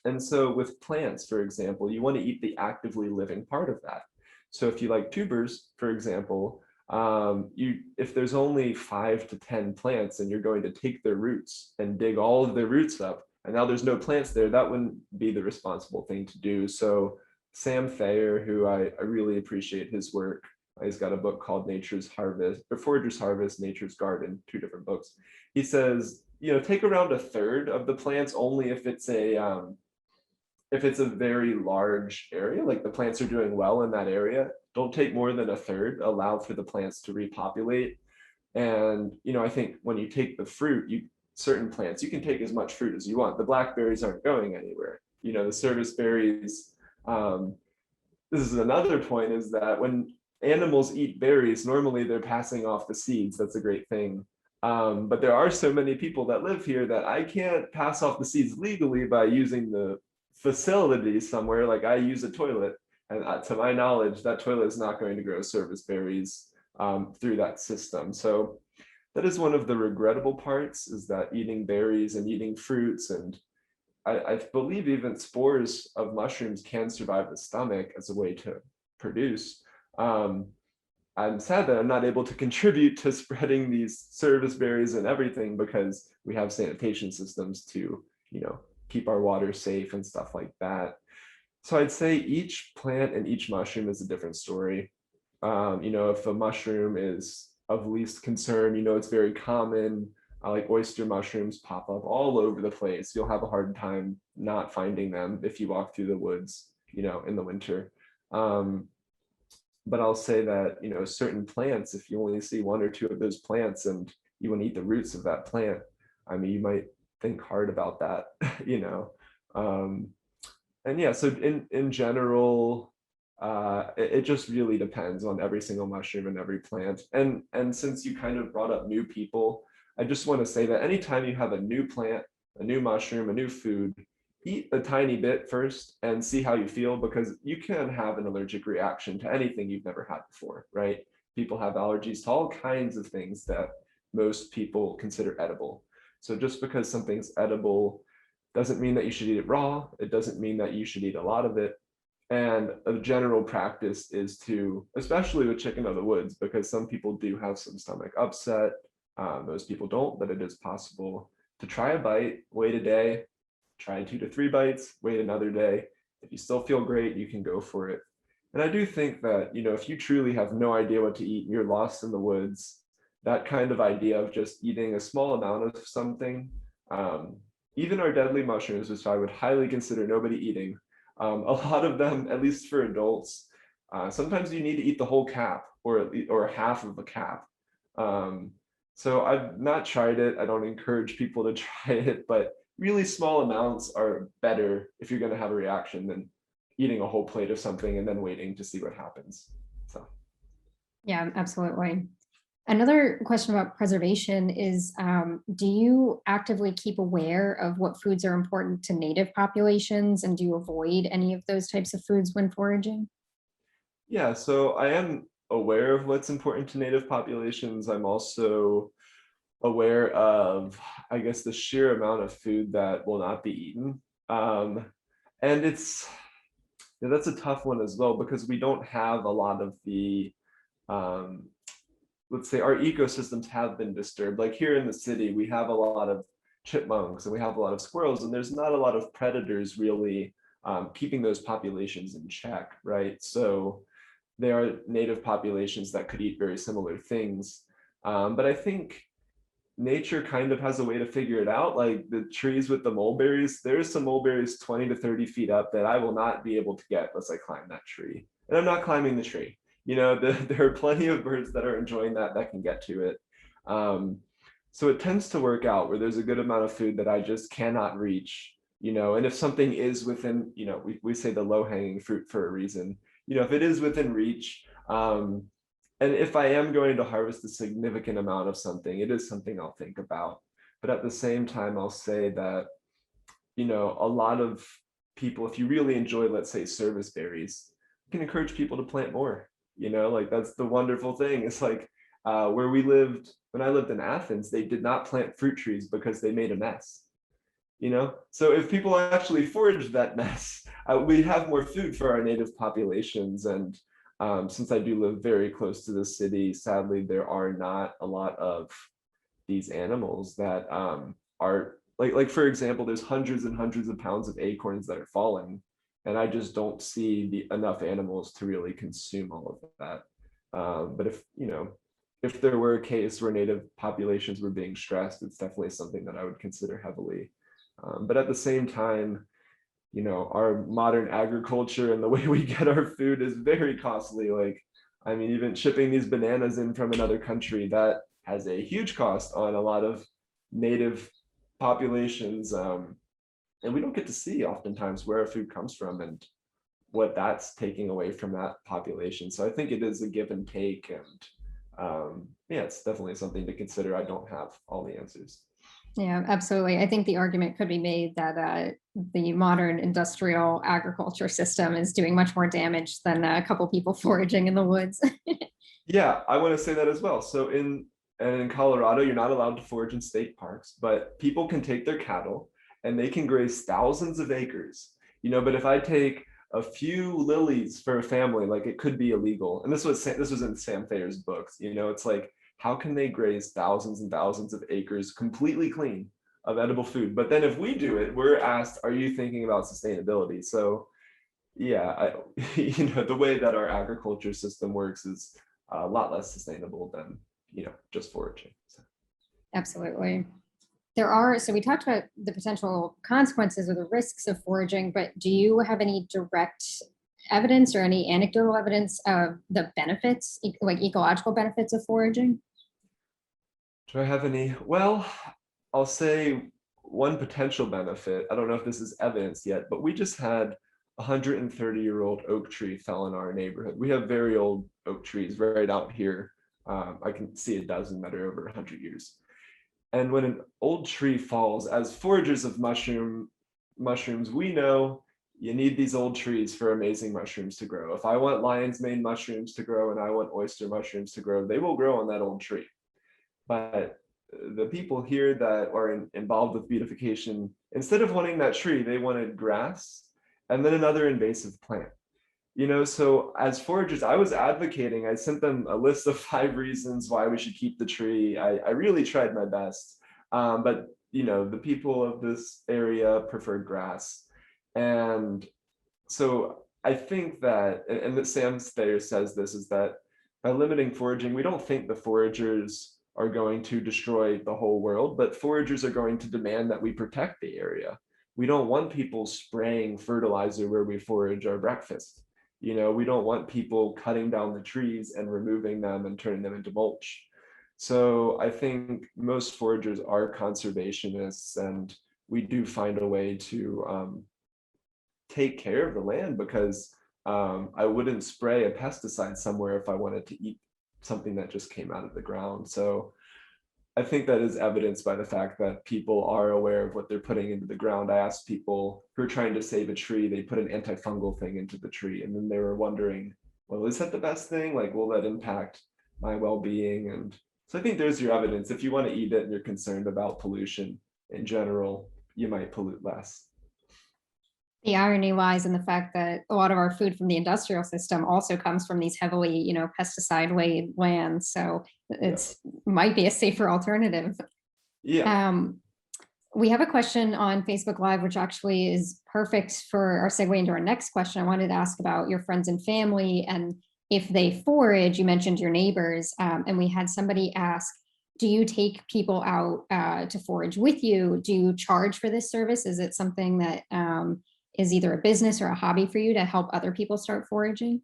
And so with plants, for example, you want to eat the actively living part of that. So if you like tubers, for example, if there's only 5 to 10 plants and you're going to take their roots and dig all of their roots up, and now there's no plants there, that wouldn't be the responsible thing to do. So Sam Thayer, who I really appreciate his work, He's got a book called Nature's Harvest or Forager's Harvest, Nature's Garden, 2 different books. He says, take around a third of the plants only if it's a very large area, like the plants are doing well in that area. Don't take more than a third, allow for the plants to repopulate. And, I think when you take the fruit, certain plants, you can take as much fruit as you want. The blackberries aren't going anywhere. The service berries, this is another point, is that when animals eat berries, normally they're passing off the seeds. That's a great thing. But there are so many people that live here that I can't pass off the seeds legally by using the facility somewhere. Like I use a toilet, and to my knowledge, that toilet is not going to grow service berries through that system. So that is one of the regrettable parts, is that eating berries and eating fruits, and I believe even spores of mushrooms can survive the stomach as a way to produce. I'm sad that I'm not able to contribute to spreading these service berries and everything, because we have sanitation systems to, keep our water safe and stuff like that. So I'd say each plant and each mushroom is a different story. If a mushroom is of least concern, it's very common. Like oyster mushrooms pop up all over the place. You'll have a hard time not finding them if you walk through the woods, in the winter. But I'll say that, certain plants, if you only see 1 or 2 of those plants and you want to eat the roots of that plant, I mean, you might think hard about that, and yeah, so in general, it just really depends on every single mushroom and every plant. And since you kind of brought up new people, I just want to say that anytime you have a new plant, a new mushroom, a new food, eat a tiny bit first and see how you feel, because you can have an allergic reaction to anything you've never had before, right? People have allergies to all kinds of things that most people consider edible. So just because something's edible doesn't mean that you should eat it raw. It doesn't mean that you should eat a lot of it. And a general practice is to, especially with chicken of the woods, because some people do have some stomach upset. Most people don't, but it is possible to try a bite, wait a day, try 2 to 3 bites, wait another day. If you still feel great, you can go for it. And I do think that, if you truly have no idea what to eat and you're lost in the woods, that kind of idea of just eating a small amount of something, even our deadly mushrooms, which I would highly consider nobody eating, a lot of them, at least for adults, sometimes you need to eat the whole cap, or half of a cap. So I've not tried it. I don't encourage people to try it, but really small amounts are better if you're going to have a reaction than eating a whole plate of something and then waiting to see what happens. So Yeah, absolutely. Another question about preservation is, do you actively keep aware of what foods are important to native populations, and do you avoid any of those types of foods when foraging? yeah, so I am aware of what's important to native populations. I'm also aware of, I guess, the sheer amount of food that will not be eaten. And that's a tough one as well, because we don't have a lot of the, let's say, our ecosystems have been disturbed. Like here in the city, we have a lot of chipmunks and we have a lot of squirrels, and there's not a lot of predators really keeping those populations in check, right? So there are native populations that could eat very similar things. But I think nature kind of has a way to figure it out. Like the trees with the mulberries, there's some mulberries 20 to 30 feet up that I will not be able to get unless I climb that tree. And I'm not climbing the tree. There are plenty of birds that are enjoying that can get to it. So it tends to work out where there's a good amount of food that I just cannot reach, and if something is within, we say the low-hanging fruit for a reason, if it is within reach, and if I am going to harvest a significant amount of something, it is something I'll think about. But at the same time, I'll say that, a lot of people, if you really enjoy, let's say, service berries, you can encourage people to plant more. Like that's the wonderful thing. It's like where we lived, when I lived in Athens, they did not plant fruit trees because they made a mess. So if people actually forage that mess, we have more food for our native populations. And since I do live very close to the city, sadly, there are not a lot of these animals that are like, for example, there's hundreds and hundreds of pounds of acorns that are falling, and I just don't see enough animals to really consume all of that. But if there were a case where native populations were being stressed, it's definitely something that I would consider heavily. But at the same time, our modern agriculture and the way we get our food is very costly. Like, I mean, even shipping these bananas in from another country, that has a huge cost on a lot of native populations. And we don't get to see oftentimes where our food comes from and what that's taking away from that population. So I think it is a give and take. And yeah, it's definitely something to consider. I don't have all the answers. Yeah, absolutely. I think the argument could be made that the modern industrial agriculture system is doing much more damage than a couple people foraging in the woods. Yeah, I want to say that as well. So in Colorado, you're not allowed to forage in state parks, but people can take their cattle and they can graze thousands of acres. But if I take a few lilies for a family, like, it could be illegal. And this was in Sam Thayer's books. It's like, how can they graze thousands and thousands of acres completely clean of edible food? But then if we do it, we're asked, are you thinking about sustainability? So yeah, the way that our agriculture system works is a lot less sustainable than just foraging. So. Absolutely. So we talked about the potential consequences or the risks of foraging, but do you have any direct evidence or any anecdotal evidence of the benefits, like ecological benefits of foraging? Do I have any? Well, I'll say one potential benefit. I don't know if this is evidence yet, but we just had 130-year-old oak tree fell in our neighborhood. We have very old oak trees right out here. I can see a dozen that are over 100 years. And when an old tree falls, as foragers of mushrooms, we know you need these old trees for amazing mushrooms to grow. If I want lion's mane mushrooms to grow and I want oyster mushrooms to grow, they will grow on that old tree. But the people here that are involved with beautification, instead of wanting that tree, they wanted grass and then another invasive plant. So as foragers, I was advocating. I sent them a list of 5 reasons why we should keep the tree. I really tried my best. But the people of this area preferred grass. And so I think that, and that Sam Thayer says this, is that by limiting foraging, we don't think the foragers are going to destroy the whole world, but foragers are going to demand that we protect the area. We don't want people spraying fertilizer where we forage our breakfast. We don't want people cutting down the trees and removing them and turning them into mulch. So I think most foragers are conservationists, and we do find a way to take care of the land, because I wouldn't spray a pesticide somewhere if I wanted to eat something that just came out of the ground. So I think that is evidenced by the fact that people are aware of what they're putting into the ground. I asked people who are trying to save a tree, they put an antifungal thing into the tree, and then they were wondering, well, is that the best thing? Like, will that impact my well-being? And so I think there's your evidence. If you want to eat it and you're concerned about pollution in general, you might pollute less. The irony lies in the fact that a lot of our food from the industrial system also comes from these heavily, pesticide-laden lands. So it's might be a safer alternative. Yeah. We have a question on Facebook Live, which actually is perfect for our segue into our next question. I wanted to ask about your friends and family, and if they forage. You mentioned your neighbors, and we had somebody ask, do you take people out to forage with you? Do you charge for this service? Is it something that is either a business or a hobby for you to help other people start foraging?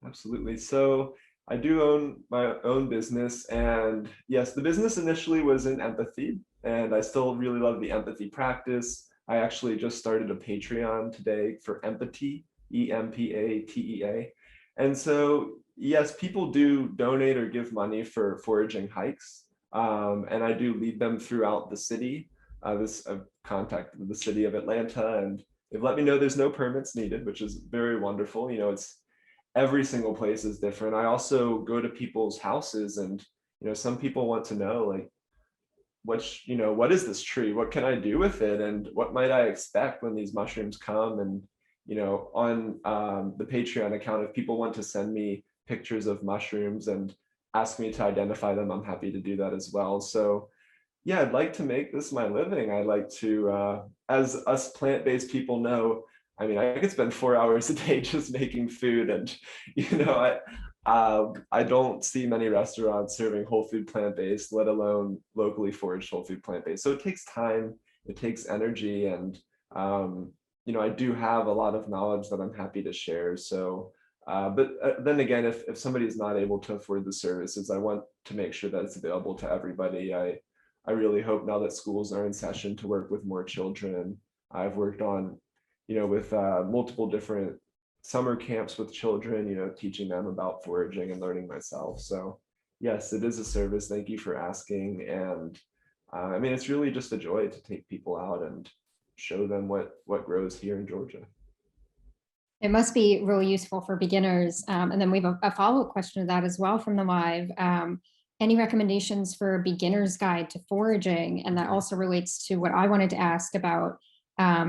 Absolutely. So I do own my own business, and yes, the business initially was in empathy, and I still really love the empathy practice. I actually just started a Patreon today for empathy, EMPATEA. And so, yes, people do donate or give money for foraging hikes, and I do lead them throughout the city. I've contacted the city of Atlanta, and they've let me know there's no permits needed, which is very wonderful. It's every single place is different. I also go to people's houses, and some people want to know, like, what is this tree? What can I do with it? And what might I expect when these mushrooms come? And on the Patreon account, if people want to send me pictures of mushrooms and ask me to identify them, I'm happy to do that as well. So yeah, I'd like to make this my living. I like to, as us plant-based people know, I mean, I could spend 4 hours a day just making food, and you know, I don't see many restaurants serving whole food plant-based, let alone locally foraged whole food plant-based. So it takes time, it takes energy, and you know, I do have a lot of knowledge that I'm happy to share. So, but then again, if somebody is not able to afford the services, I want to make sure that it's available to everybody. I really hope now that schools are in session to work with more children. I've worked on, you know, with multiple different summer camps with children, you know, teaching them about foraging and learning myself. So yes, it is a service. Thank you for asking. And I mean, it's really just a joy to take people out and show them what grows here in Georgia. It must be really useful for beginners. And then we have a follow-up question to that as well from the live. Any recommendations for a beginner's guide to foraging? And that also relates to what I wanted to ask about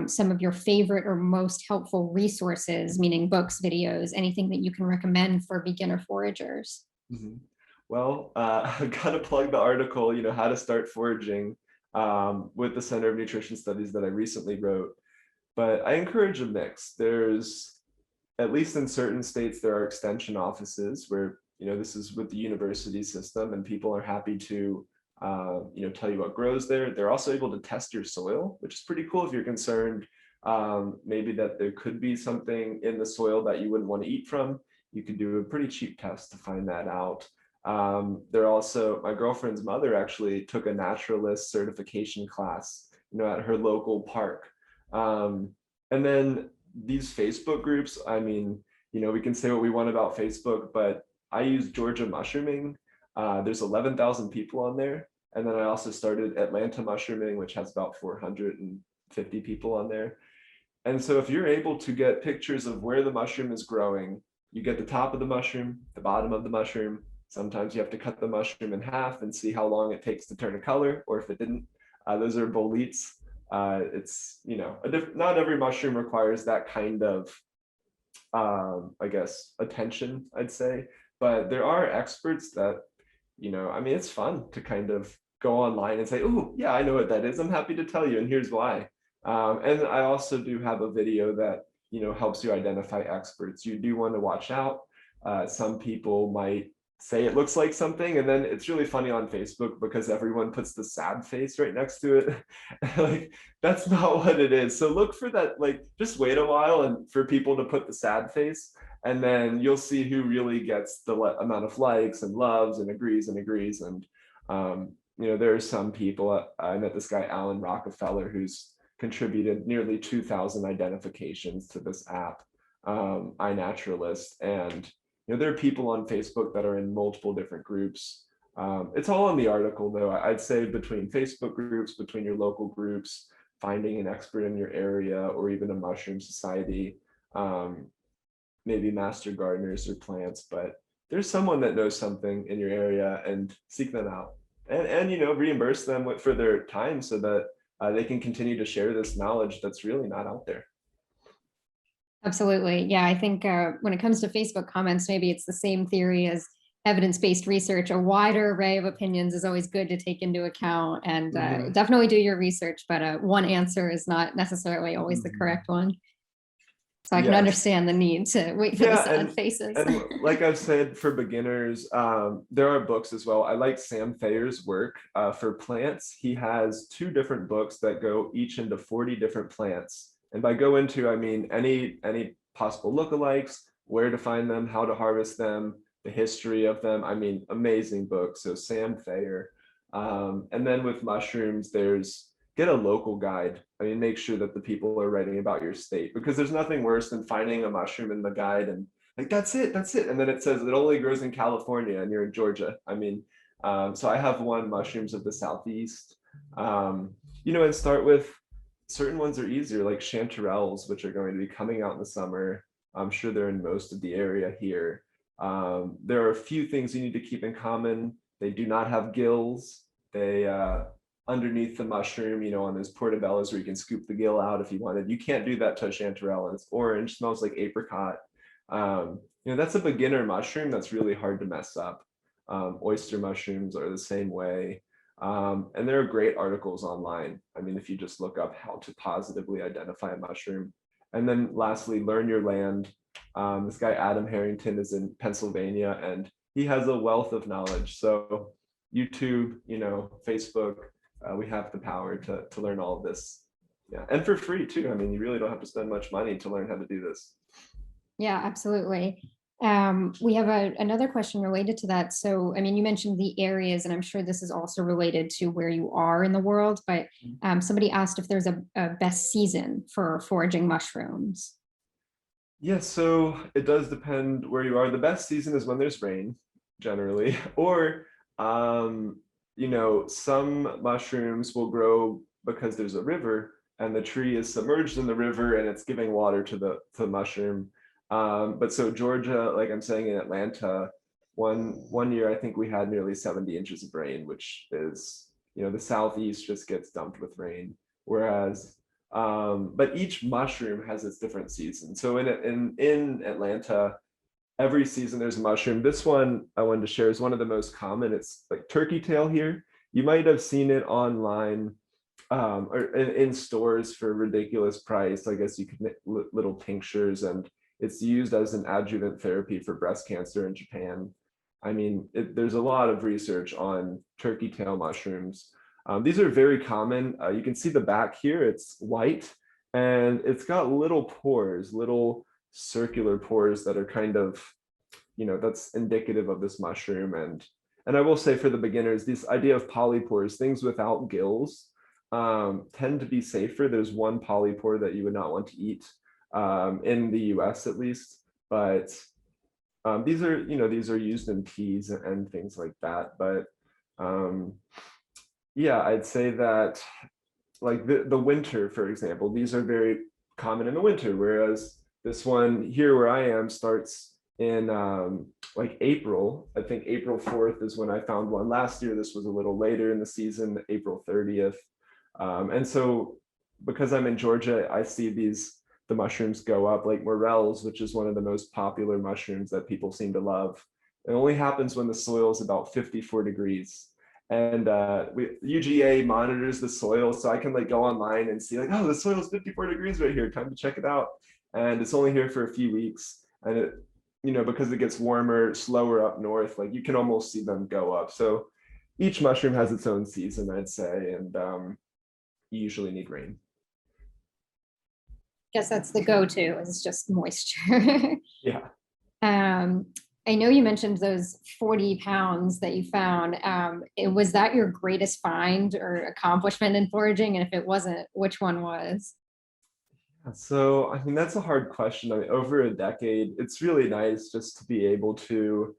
some of your favorite or most helpful resources, meaning books, videos, anything that you can recommend for beginner foragers. Mm-hmm. Well, I've got to plug the article, you know, how to start foraging with the Center of Nutrition Studies that I recently wrote. But I encourage a mix. There's, at least in certain states, there are extension offices where, you know, this is with the university system and people are happy to, you know, tell you what grows there. They're also able to test your soil, which is pretty cool if you're concerned maybe that there could be something in the soil that you wouldn't want to eat from. You could do a pretty cheap test to find that out. There also, my girlfriend's mother actually took a naturalist certification class, you know, at her local park. And then these Facebook groups, I mean, you know, we can say what we want about Facebook, but I use Georgia Mushrooming. There's 11,000 people on there. And then I also started Atlanta Mushrooming, which has about 450 people on there. And so if you're able to get pictures of where the mushroom is growing, you get the top of the mushroom, the bottom of the mushroom. Sometimes you have to cut the mushroom in half and see how long it takes to turn a color, or if it didn't. Those are boletes. It's, you know, not every mushroom requires that kind of, I guess, attention, I'd say. But there are experts that, you know, I mean, it's fun to kind of go online and say, oh, yeah, I know what that is. I'm happy to tell you, and here's why. And I also do have a video that, you know, helps you identify experts. You do want to watch out. Some people might say it looks like something, and then it's really funny on Facebook because everyone puts the sad face right next to it. Like, that's not what it is. So look for that, like, just wait a while and for people to put the sad face, and then you'll see who really gets the amount of likes and loves and agrees and agrees. And you know, there are some people, I met this guy Alan Rockefeller, who's contributed nearly 2,000 identifications to this app, iNaturalist. And you know, there are people on Facebook that are in multiple different groups. It's all in the article, though. I'd say between Facebook groups, between your local groups, finding an expert in your area, or even a mushroom society, maybe master gardeners or plants, but there's someone that knows something in your area, and seek them out. And you know, reimburse them for their time so that they can continue to share this knowledge that's really not out there. Absolutely. Yeah, I think when it comes to Facebook comments, maybe it's the same theory as evidence-based research. A wider array of opinions is always good to take into account, and definitely do your research, but one answer is not necessarily always the correct one. So I can understand the need to wait for the sad faces. And like I've said, for beginners, there are books as well. I like Sam Thayer's work for plants. He has 2 different books that go each into 40 different plants. And by go into, I mean any possible lookalikes, where to find them, how to harvest them, the history of them. I mean, amazing book. So Sam Thayer. And then with mushrooms, get a local guide. I mean, make sure that the people are writing about your state, because there's nothing worse than finding a mushroom in the guide and like, that's it. And then it says it only grows in California and you're in Georgia. I mean, so I have one, mushrooms of the Southeast, you know, and start with certain ones are easier, like chanterelles, which are going to be coming out in the summer. I'm sure they're in most of the area here. There are a few things you need to keep in common. They do not have gills. They, underneath the mushroom, you know, on those portobellos where you can scoop the gill out if you wanted. You can't do that to a chanterelle. It's orange, smells like apricot. You know, that's a beginner mushroom that's really hard to mess up. Oyster mushrooms are the same way. And there are great articles online. I mean, if you just look up how to positively identify a mushroom, And then lastly, learn your land. This guy, Adam Harrington, is in Pennsylvania, and he has a wealth of knowledge. So YouTube, Facebook, we have the power to learn all of this. Yeah, and for free too. I mean, you really don't have to spend much money to learn how to do this. Yeah, absolutely. We have another question related to that. So, I mean, you mentioned the areas, and I'm sure this is also related to where you are in the world, but somebody asked if there's a best season for foraging mushrooms. Yeah, so it does depend where you are. The best season is when there's rain, generally, or some mushrooms will grow because there's a river and the tree is submerged in the river and it's giving water to the mushroom. But so Georgia, like I'm saying, in Atlanta, one year I think we had nearly 70 inches of rain, which is, the southeast just gets dumped with rain. Whereas but each mushroom has its different season. So in Atlanta, every season there's a mushroom. This one I wanted to share is one of the most common. It's like turkey tail here. You might have seen it online or in stores for a ridiculous price. I guess you could make little tinctures, and it's used as an adjuvant therapy for breast cancer in Japan. I mean, there's a lot of research on turkey tail mushrooms. These are very common. You can see the back here, it's white, and it's got little pores, little circular pores that are kind of, that's indicative of this mushroom. And I will say, for the beginners, this idea of polypores, things without gills, tend to be safer. There's one polypore that you would not want to eat, in the US at least, but these are used in teas and things like that. But yeah, I'd say that, like the winter, for example, these are very common in the winter, whereas this one here where I am starts in like April. I think April 4th is when I found one. Last year this was a little later in the season, April 30th. And so because I'm in Georgia, I see the mushrooms go up, like morels, which is one of the most popular mushrooms that people seem to love. It only happens when the soil is about 54 degrees. And UGA monitors the soil, so I can like go online and see like, oh, the soil is 54 degrees right here, time to check it out. And it's only here for a few weeks, and it, because it gets warmer, slower up north, like you can almost see them go up. So each mushroom has its own season, I'd say, and you usually need rain. Guess that's the go-to, is just moisture. Yeah. I know you mentioned those 40 pounds that you found. Was that your greatest find or accomplishment in foraging? And if it wasn't, which one was? So, I mean, that's a hard question. I mean, over a decade, it's really nice just to be able to,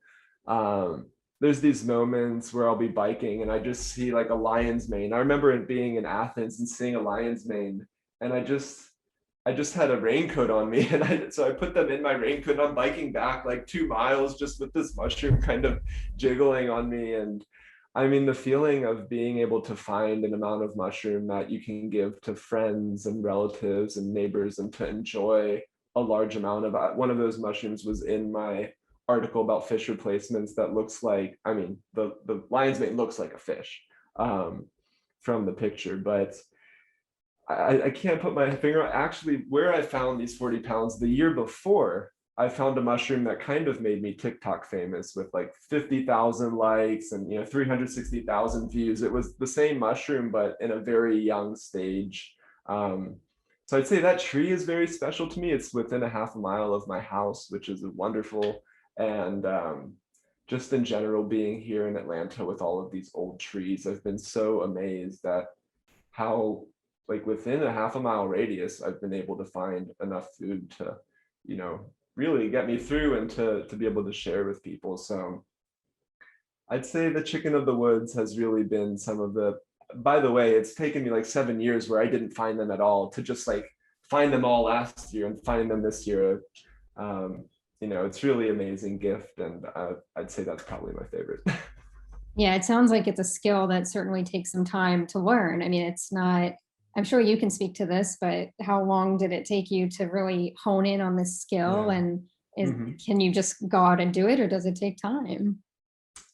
there's these moments where I'll be biking and I just see like a lion's mane. I remember it being in Athens and seeing a lion's mane, and I just had a raincoat on me, and so I put them in my raincoat, and I'm biking back like 2 miles just with this mushroom kind of jiggling on me. And I mean, the feeling of being able to find an amount of mushroom that you can give to friends and relatives and neighbors, and to enjoy a large amount of one of those mushrooms was in my article about fish replacements. That looks like, I mean, the lion's mane looks like a fish from the picture, but I can't put my finger on actually where I found these 40 pounds. The year before, I found a mushroom that kind of made me TikTok famous with like 50,000 likes and 360,000 views. It was the same mushroom, but in a very young stage. So I'd say that tree is very special to me. It's within a half a mile of my house, which is wonderful. And just in general, being here in Atlanta with all of these old trees, I've been so amazed at how, like, within a half a mile radius, I've been able to find enough food to, really get me through and to be able to share with people. So I'd say the chicken of the woods has really been some of the, by the way, it's taken me like 7 years where I didn't find them at all to just like find them all last year and find them this year. It's really amazing gift, and I'd say that's probably my favorite. Yeah, it sounds like it's a skill that certainly takes some time to learn. I mean, it's not, I'm sure you can speak to this, but how long did it take you to really hone in on this skill? Yeah. And Mhm. can you just go out and do it, or does it take time?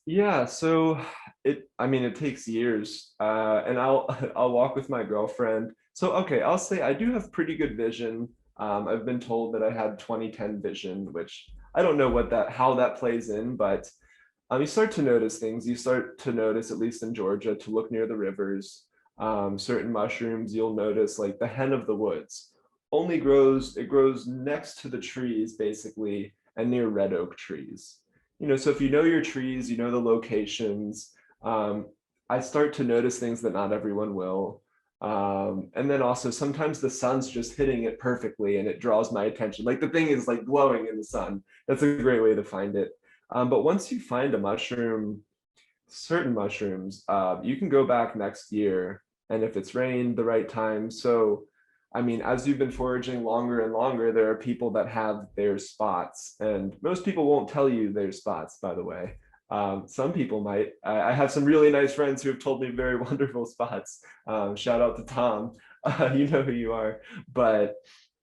Yeah, so it takes years. And I'll I'll walk with my girlfriend. So okay, I'll say I do have pretty good vision. I've been told that I had 2010 vision, which I don't know how that plays in, but you start to notice things. You start to notice, at least in Georgia, to look near the rivers. Certain mushrooms, you'll notice, like the hen of the woods it grows next to the trees basically, and near red oak trees. So if you know your trees, you know the locations. I start to notice things that not everyone will. And then also sometimes the sun's just hitting it perfectly and it draws my attention. Like the thing is like glowing in the sun. That's a great way to find it. But once you find a mushroom, certain mushrooms, you can go back next year, and if it's rained the right time. So, I mean, as you've been foraging longer and longer, there are people that have their spots, and most people won't tell you their spots, by the way. Some people might. I have some really nice friends who have told me very wonderful spots. Shout out to Tom. You know who you are. But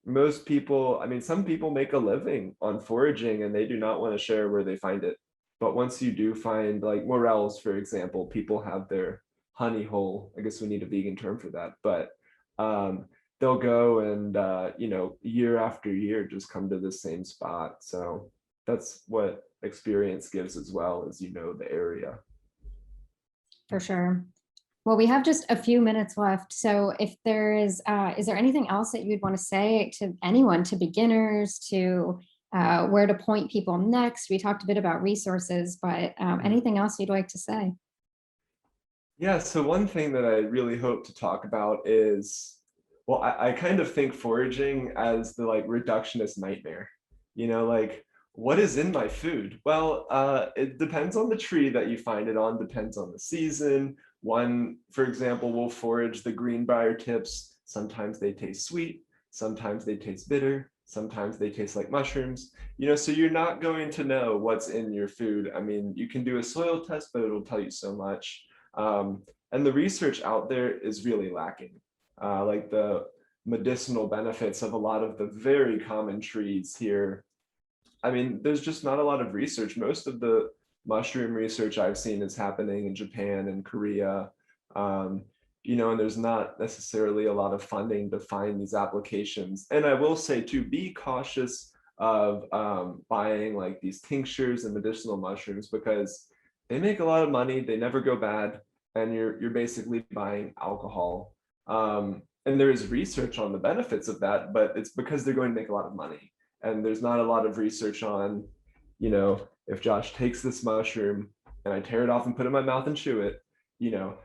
most people, I mean, some people make a living on foraging and they do not want to share where they find it. But once you do find, like morels, for example, people have their honey hole. I guess we need a vegan term for that. But they'll go and, year after year, just come to the same spot. So that's what experience gives, as well as, the area. For sure. Well, we have just a few minutes left. So if there is there anything else that you'd want to say to anyone, to beginners, to where to point people next? We talked a bit about resources, but anything else you'd like to say? Yeah, so one thing that I really hope to talk about is, well, I kind of think foraging as the like reductionist nightmare. Like, what is in my food? Well, it depends on the tree that you find it on, depends on the season. One, for example, will forage the greenbrier tips. Sometimes they taste sweet, sometimes they taste bitter, sometimes they taste like mushrooms. So you're not going to know what's in your food. I mean, you can do a soil test, but it'll tell you so much. And the research out there is really lacking. Like the medicinal benefits of a lot of the very common trees here. I mean, there's just not a lot of research. Most of the mushroom research I've seen is happening in Japan and Korea. And there's not necessarily a lot of funding to find these applications. And I will say to be cautious of buying like these tinctures and medicinal mushrooms, because they make a lot of money, they never go bad, and you're basically buying alcohol. And there is research on the benefits of that, but it's because they're going to make a lot of money. And there's not a lot of research on, if Josh takes this mushroom and I tear it off and put it in my mouth and chew it,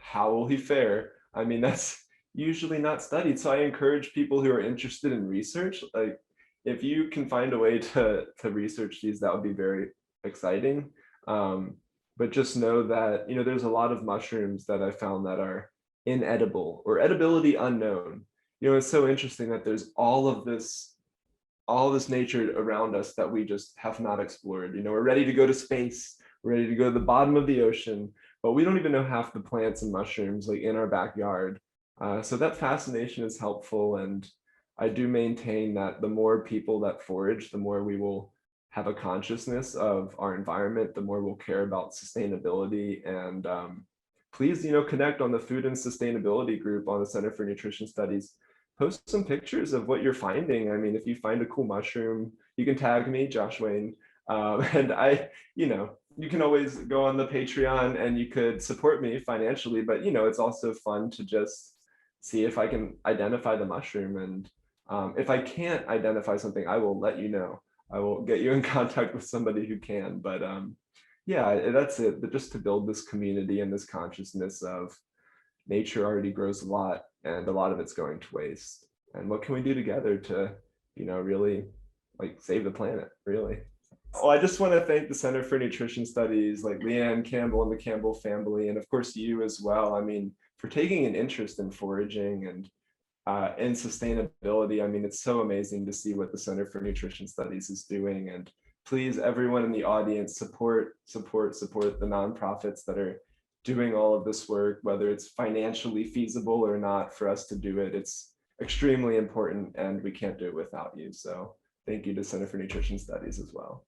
how will he fare? I mean, that's usually not studied. So I encourage people who are interested in research, like if you can find a way to research these, that would be very exciting. But just know that, there's a lot of mushrooms that I found that are inedible or edibility unknown. It's so interesting that there's all this nature around us that we just have not explored. We're ready to go to space, we're ready to go to the bottom of the ocean, but we don't even know half the plants and mushrooms like in our backyard. So that fascination is helpful, and I do maintain that the more people that forage, the more we will have a consciousness of our environment, the more we'll care about sustainability. And please, connect on the food and sustainability group on the Center for Nutrition Studies. Post some pictures of what you're finding. I mean, if you find a cool mushroom, you can tag me, Josh Wayne. And you can always go on the Patreon and you could support me financially, but it's also fun to just see if I can identify the mushroom. And if I can't identify something, I will let you know. I will get you in contact with somebody who can. But yeah, that's it. But just to build this community and this consciousness of nature already grows a lot, and a lot of it's going to waste. And what can we do together to, really like save the planet, really? Well, I just want to thank the Center for Nutrition Studies, like Leanne Campbell and the Campbell family, and of course you as well. I mean, for taking an interest in foraging and in sustainability. I mean, it's so amazing to see what the Center for Nutrition Studies is doing. And please, everyone in the audience, support the nonprofits that are doing all of this work, whether it's financially feasible or not for us to do it. It's extremely important, and we can't do it without you. So thank you to Center for Nutrition Studies as well.